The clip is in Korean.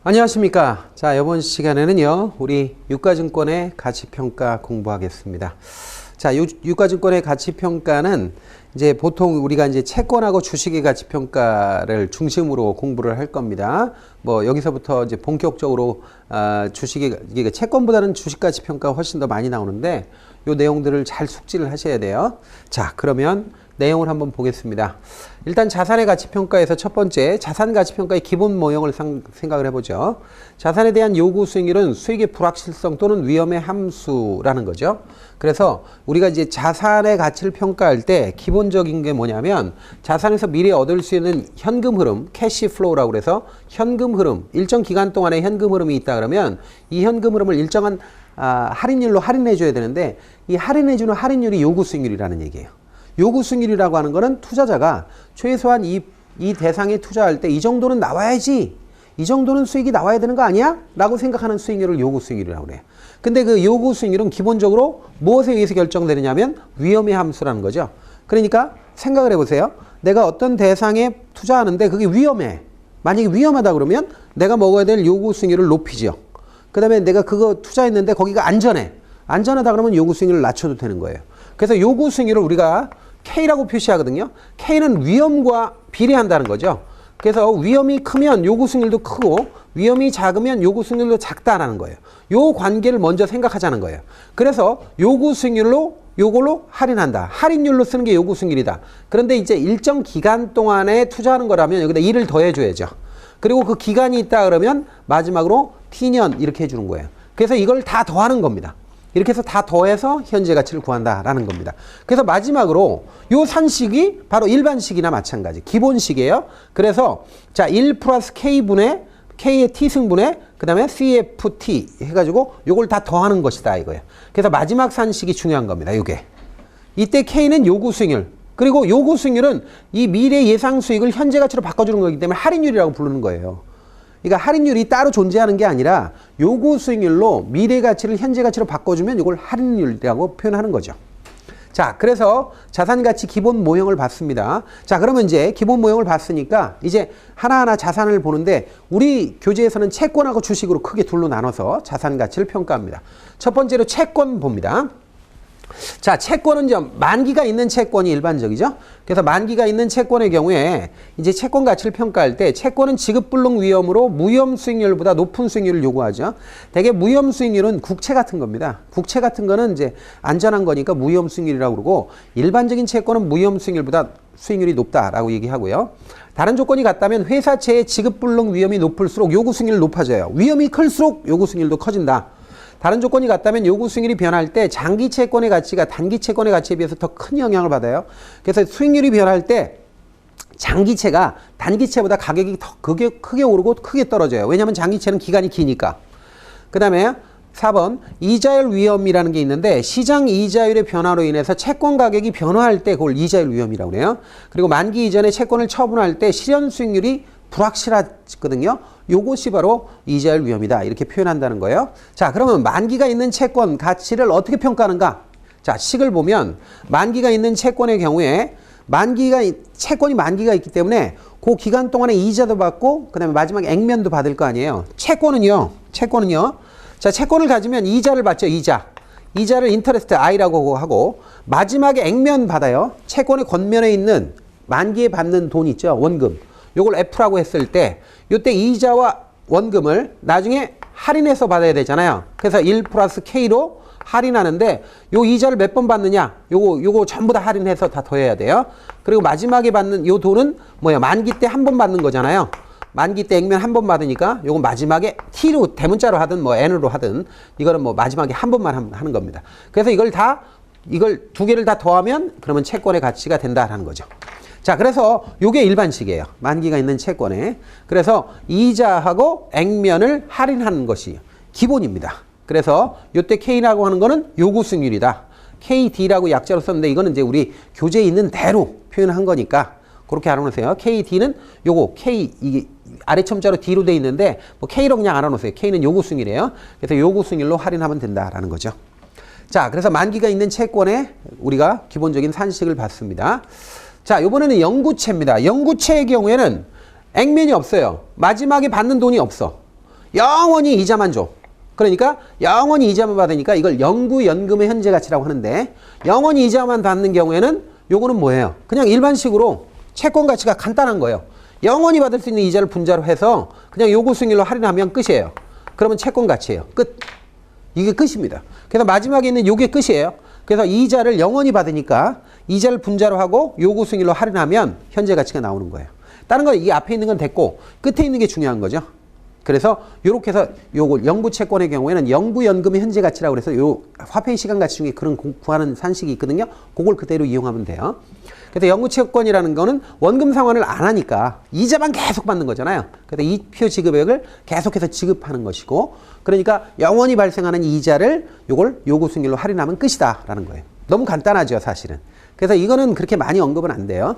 안녕하십니까. 자, 이번 시간에는요, 우리 유가증권의 가치평가 공부하겠습니다. 자, 유가증권의 가치평가는 이제 보통 우리가 이제 채권하고 주식의 가치평가를 중심으로 공부를 할 겁니다. 뭐, 여기서부터 이제 본격적으로, 이게 채권보다는 주식 가치평가가 훨씬 더 많이 나오는데, 요 내용들을 잘 숙지를 하셔야 돼요. 자, 그러면 내용을 한번 보겠습니다. 일단 자산의 가치평가에서 첫 번째 자산가치평가의 기본 모형을 생각을 해보죠. 자산에 대한 요구 수익률은 수익의 불확실성 또는 위험의 함수라는 거죠. 그래서 우리가 이제 자산의 가치를 평가할 때 기본적인 게 뭐냐면 자산에서 미래에 얻을 수 있는 현금 흐름, 캐시 플로우라고 그래서 현금 흐름, 일정 기간 동안에 현금 흐름이 있다 그러면 이 현금 흐름을 일정한 할인율로 할인해 줘야 되는데 이 할인해 주는 할인율이 요구 수익률이라는 얘기예요. 요구 수익률이라고 하는 거는 투자자가 최소한 이 대상에 투자할 때 이 정도는 나와야지, 이 정도는 수익이 나와야 되는 거 아니야? 라고 생각하는 수익률을 요구 수익률이라고 그래요. 근데 그 요구 수익률은 기본적으로 무엇에 의해서 결정되느냐면 위험의 함수라는 거죠. 그러니까 생각을 해보세요. 내가 어떤 대상에 투자하는데 그게 위험해. 만약에 위험하다 그러면 내가 먹어야 될 요구 수익률을 높이죠. 그 다음에 내가 그거 투자했는데 거기가 안전해. 안전하다 그러면 요구 수익률을 낮춰도 되는 거예요. 그래서 요구 수익률을 우리가 K라고 표시하거든요. K는 위험과 비례한다는 거죠. 그래서 위험이 크면 요구 수익률도 크고 위험이 작으면 요구 수익률도 작다라는 거예요. 요 관계를 먼저 생각하자는 거예요. 그래서 요구 수익률로 요걸로 할인한다. 할인율로 쓰는 게 요구 수익률이다. 그런데 이제 일정 기간 동안에 투자하는 거라면 여기다 1을 더해줘야죠. 그리고 그 기간이 있다 그러면 마지막으로 T년 이렇게 해주는 거예요. 그래서 이걸 다 더하는 겁니다. 이렇게 해서 다 더해서 현재 가치를 구한다라는 겁니다. 그래서 마지막으로 요 산식이 바로 일반식이나 마찬가지 기본식이에요. 그래서 자, 1 플러스 K분의 K의 T승분의 그 다음에 CFT 해가지고 요걸 다 더하는 것이다 이거예요. 그래서 마지막 산식이 중요한 겁니다. 요게 이때 K는 요구 수익률, 그리고 요구 수익률은 이 미래 예상 수익을 현재 가치로 바꿔주는 거기 때문에 할인율이라고 부르는 거예요. 그러니까 할인율이 따로 존재하는 게 아니라 요구 수익률로 미래 가치를 현재 가치로 바꿔주면 이걸 할인율이라고 표현하는 거죠. 자, 그래서 자산 가치 기본 모형을 봤습니다. 자, 그러면 이제 기본 모형을 봤으니까 이제 하나하나 자산을 보는데 우리 교재에서는 채권하고 주식으로 크게 둘로 나눠서 자산 가치를 평가합니다. 첫 번째로 채권 봅니다. 자, 채권은 이제 만기가 있는 채권이 일반적이죠. 그래서 만기가 있는 채권의 경우에 이제 채권 가치를 평가할 때 채권은 지급불능 위험으로 무위험 수익률보다 높은 수익률을 요구하죠. 대개 무위험 수익률은 국채 같은 겁니다. 국채 같은 거는 이제 안전한 거니까 무위험 수익률이라고 그러고 일반적인 채권은 무위험 수익률보다 수익률이 높다라고 얘기하고요. 다른 조건이 같다면 회사채의 지급불능 위험이 높을수록 요구 수익률이 높아져요. 위험이 클수록 요구 수익률도 커진다. 다른 조건이 같다면 요구 수익률이 변할 때 장기 채권의 가치가 단기 채권의 가치에 비해서 더 큰 영향을 받아요. 그래서 수익률이 변할 때 장기채가 단기채보다 가격이 더 크게 오르고 크게 떨어져요. 왜냐하면 장기채는 기간이 기니까. 그 다음에 4번 이자율 위험이라는 게 있는데 시장 이자율의 변화로 인해서 채권 가격이 변화할 때 그걸 이자율 위험이라고 그래요. 그리고 만기 이전에 채권을 처분할 때 실현 수익률이 불확실하거든요. 요것이 바로 이자율 위험이다. 이렇게 표현한다는 거예요. 자, 그러면 만기가 있는 채권 가치를 어떻게 평가하는가? 자, 식을 보면 만기가 있는 채권의 경우에 채권이 만기가 있기 때문에 그 기간 동안에 이자도 받고 그다음에 마지막에 액면도 받을 거 아니에요. 채권은요. 자, 채권을 가지면 이자를 받죠. 이자를 인터레스트 I라고 하고 마지막에 액면 받아요. 채권의 겉면에 있는 만기에 받는 돈 있죠. 원금. 요걸 F라고 했을 때 요때 이자와 원금을 나중에 할인해서 받아야 되잖아요. 그래서 1 플러스 K로 할인하는데 요 이자를 몇 번 받느냐? 요거 전부 다 할인해서 다 더해야 돼요. 그리고 마지막에 받는 요 돈은 뭐야? 만기 때 한 번 받는 거잖아요. 만기 때 액면 한 번 받으니까 요거 마지막에 T로 대문자로 하든 뭐 N으로 하든 이거는 뭐 마지막에 한 번만 하는 겁니다. 그래서 이걸 두 개를 다 더하면 그러면 채권의 가치가 된다라는 거죠. 자, 그래서 요게 일반식이에요. 만기가 있는 채권에. 그래서 이자하고 액면을 할인하는 것이 기본입니다. 그래서 요때 K라고 하는 거는 요구 수익률이다. KD라고 약자로 썼는데 이거는 이제 우리 교재에 있는 대로 표현한 거니까 그렇게 알아놓으세요. KD는 요거 이게 아래 첨자로 D로 돼 있는데 뭐 K로 그냥 알아놓으세요. K는 요구 수익률이에요. 그래서 요구 수익률로 할인하면 된다라는 거죠. 자, 그래서 만기가 있는 채권에 우리가 기본적인 산식을 봤습니다. 자, 이번에는 영구채입니다. 영구채의 경우에는 액면이 없어요. 마지막에 받는 돈이 없어. 영원히 이자만 줘. 그러니까 영원히 이자만 받으니까 이걸 영구연금의 현재 가치라고 하는데, 영원히 이자만 받는 경우에는 요거는 뭐예요? 그냥 일반식으로 채권 가치가 간단한 거예요. 영원히 받을 수 있는 이자를 분자로 해서 그냥 요구 승일로 할인하면 끝이에요. 그러면 채권 가치예요. 끝. 이게 끝입니다. 그래서 마지막에 있는 요게 끝이에요. 그래서 이자를 영원히 받으니까 이자를 분자로 하고 요구 승일로 할인하면 현재 가치가 나오는 거예요. 다른 건 이 앞에 있는 건 됐고 끝에 있는 게 중요한 거죠. 그래서 요렇게 해서 요거 영구 채권의 경우에는 영구연금의 현재 가치라고 그래서 요 화폐의 시간 가치 중에 그런 구하는 산식이 있거든요. 그걸 그대로 이용하면 돼요. 그래서 영구 채권이라는 거는 원금 상환을 안 하니까 이자만 계속 받는 거잖아요. 그래서 이표 지급액을 계속해서 지급하는 것이고, 그러니까 영원히 발생하는 이자를 요걸 요구 승일로 할인하면 끝이다라는 거예요. 너무 간단하죠, 사실은. 그래서 이거는 그렇게 많이 언급은 안 돼요.